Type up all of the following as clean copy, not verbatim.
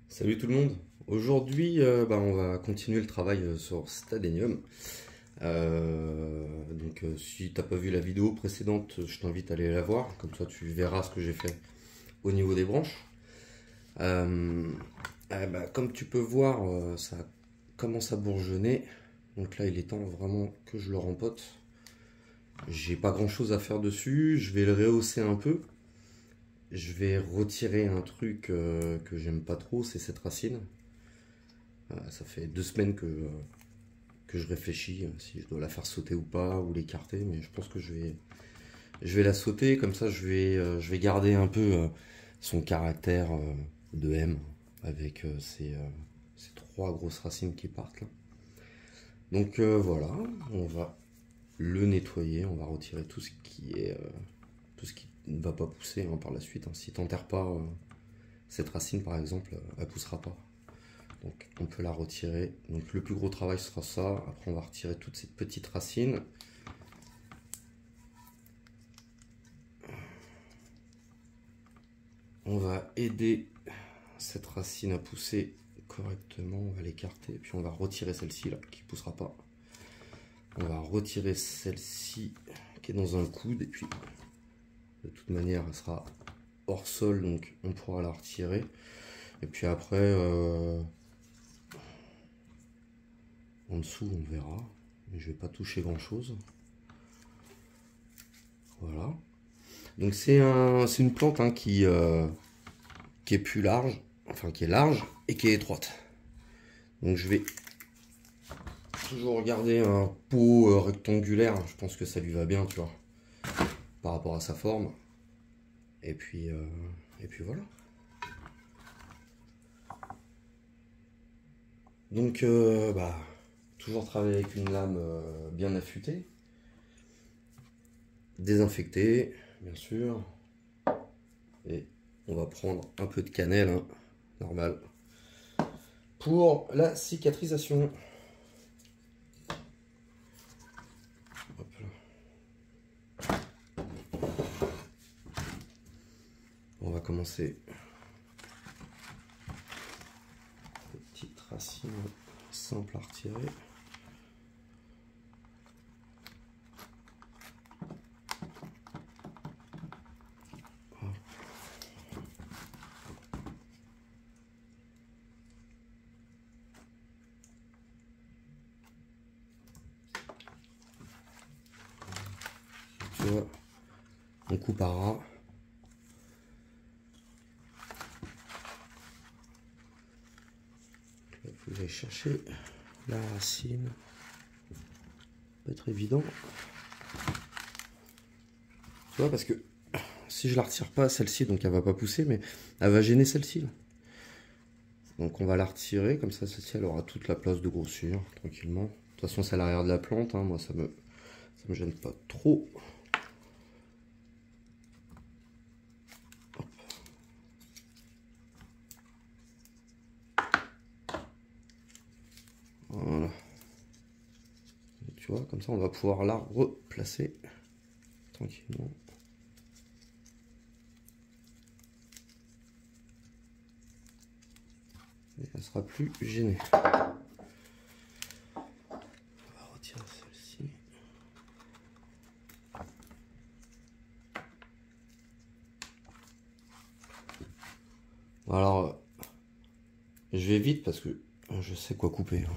Salut tout le monde. Aujourd'hui, on va continuer le travail sur Stadenium. Si t'as pas vu la vidéo précédente, je t'invite à aller la voir. Comme ça, tu verras ce que j'ai fait au niveau des branches. Euh, Comme tu peux voir, ça commence à bourgeonner. Donc là, il est temps vraiment que je le rempote. J'ai pas grand chose à faire dessus. Je vais le rehausser un peu. Je vais retirer un truc que j'aime pas trop, c'est cette racine. Ça fait 2 semaines que je réfléchis si je dois la faire sauter ou pas, ou l'écarter, mais je pense que je vais la sauter, comme ça je vais garder un peu son caractère de M, avec ces trois grosses racines qui partent là. Donc voilà, on va le nettoyer, on va retirer tout ce qui ne va pas pousser par la suite, hein. Si tu n'enterres pas cette racine par exemple, elle ne poussera pas. Donc on peut la retirer. Donc le plus gros travail sera ça. Après on va retirer toutes ces petites racines. On va aider cette racine à pousser correctement. On va l'écarter. Puis on va retirer celle-ci là qui ne poussera pas. On va retirer celle-ci qui est dans un coude. Et puis de toute manière elle sera hors sol. Donc on pourra la retirer. Et puis après en dessous on verra. Mais je vais pas toucher grand chose. Voilà. Donc c'est une plante qui est plus large, enfin qui est large et qui est étroite. Donc je vais toujours garder un pot rectangulaire, je pense que ça lui va bien, tu vois, par rapport à sa forme. Et puis voilà. Donc toujours travailler avec une lame bien affûtée, désinfectée, bien sûr. Et on va prendre un peu de cannelle, hein, normal, pour la cicatrisation. Hop là. On va commencer. Petite racine simple à retirer. Tu vois, on coupe à ras. Il faut que j'aille chercher la racine. Pas être évident. Tu vois, parce que si je la retire pas, celle-ci, donc elle va pas pousser, mais elle va gêner celle-ci. Donc on va la retirer, comme ça celle-ci elle aura toute la place de grossir, tranquillement. De toute façon c'est à l'arrière de la plante, hein. Moi ça me gêne pas trop. Voilà. Tu vois, comme ça on va pouvoir la replacer tranquillement. Et elle sera plus gênée. On va retirer celle-ci. Alors, je vais vite parce que je sais quoi couper.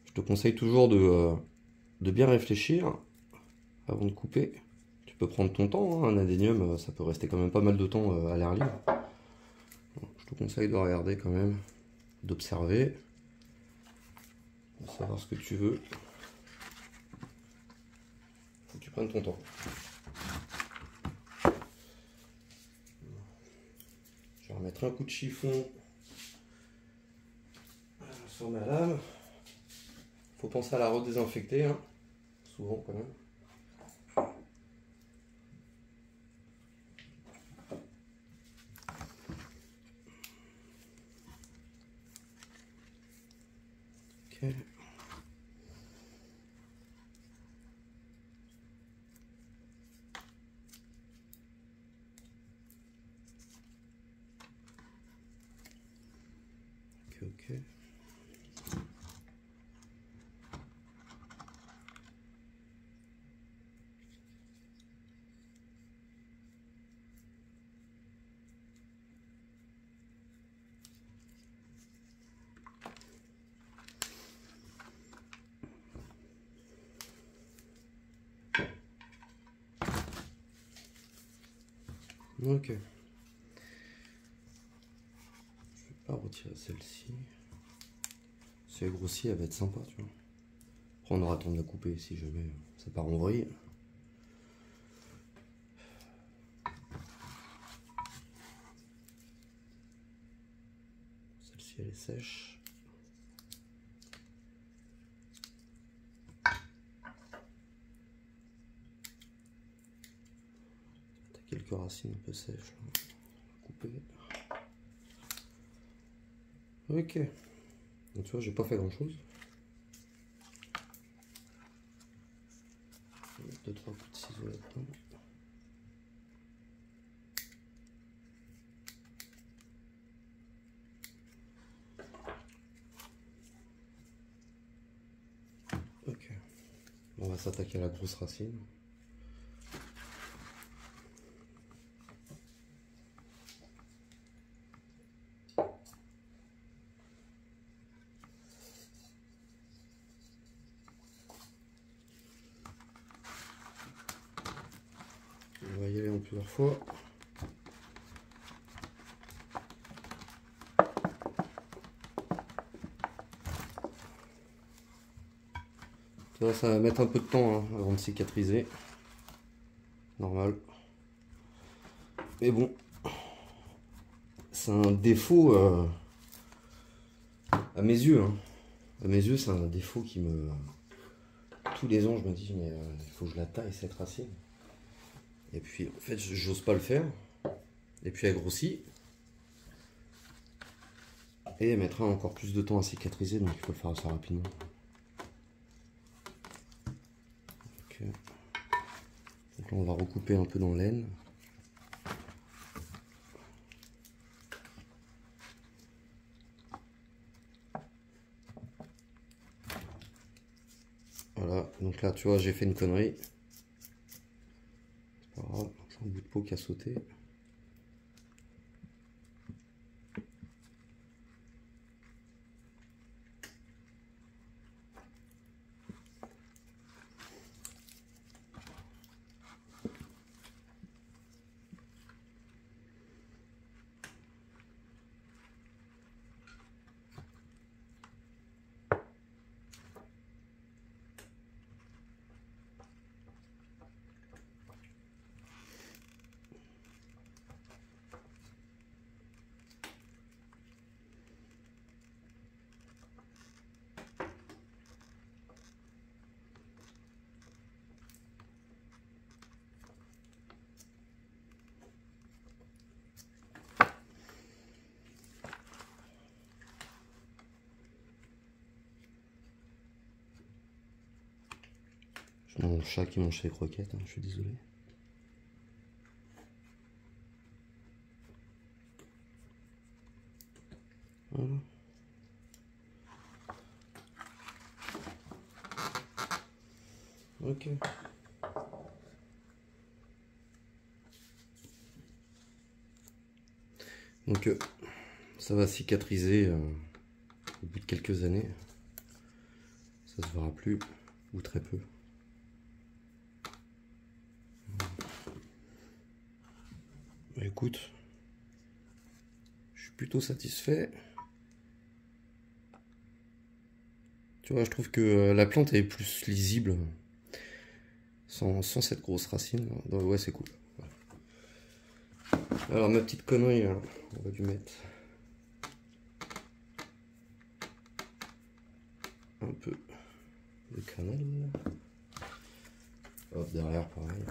Je te conseille toujours de bien réfléchir avant de couper. Tu peux prendre ton temps, hein. Un adénium, ça peut rester quand même pas mal de temps à l'air libre. Je te conseille de regarder quand même, d'observer, de savoir ce que tu veux. Faut que tu prennes ton temps. Je vais remettre un coup de chiffon sur ma lame. Faut penser à la redésinfecter, hein, souvent quand même. Ok. ok. Ok. Je vais pas retirer celle-ci. Si elle grossit, elle va être sympa, tu vois. Après, on aura le temps de la couper si jamais ça part en vrille. Celle-ci, elle est sèche. T'as quelques racines un peu sèches. Là. Couper. Ok. Donc, tu vois, j'ai pas fait grand chose. 2-3 coups de ciseaux là-dedans. Ok. On va s'attaquer à la grosse racine. On va y aller en plusieurs fois. Ça va mettre un peu de temps hein, avant de cicatriser. Normal. Mais bon, c'est un défaut à mes yeux. Hein. À mes yeux, c'est un défaut qui me... Tous les ans, je me dis, mais il faut que je la taille, cette racine. Et puis, en fait, j'ose pas le faire. Et puis, elle grossit. Et elle mettra encore plus de temps à cicatriser, donc il faut le faire assez rapidement. Ok. Donc là, on va recouper un peu dans l'aine. Voilà, donc là, tu vois, j'ai fait une connerie. C'est pas grave, c'est un bout de peau qui a sauté. Mon chat qui mange ses croquettes, hein, je suis désolé. Voilà. Ok. Donc ça va cicatriser au bout de quelques années. Ça se verra plus, ou très peu. Bah, écoute, je suis plutôt satisfait. Tu vois, je trouve que la plante est plus lisible sans cette grosse racine. Donc, ouais, c'est cool. Alors, ma petite connerie, là, on va lui mettre un peu de cannelle. Hop, derrière, pareil.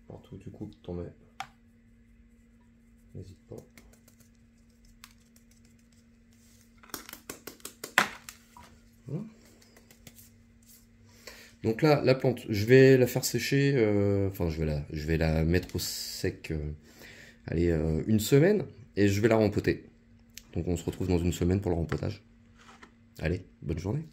Partout où tu coupes, t'en mets. N'hésite pas. Voilà. Donc là, la plante, je vais la faire sécher, enfin je vais la mettre au sec, allez, une semaine, et je vais la rempoter. Donc on se retrouve dans une semaine pour le rempotage. Allez, bonne journée.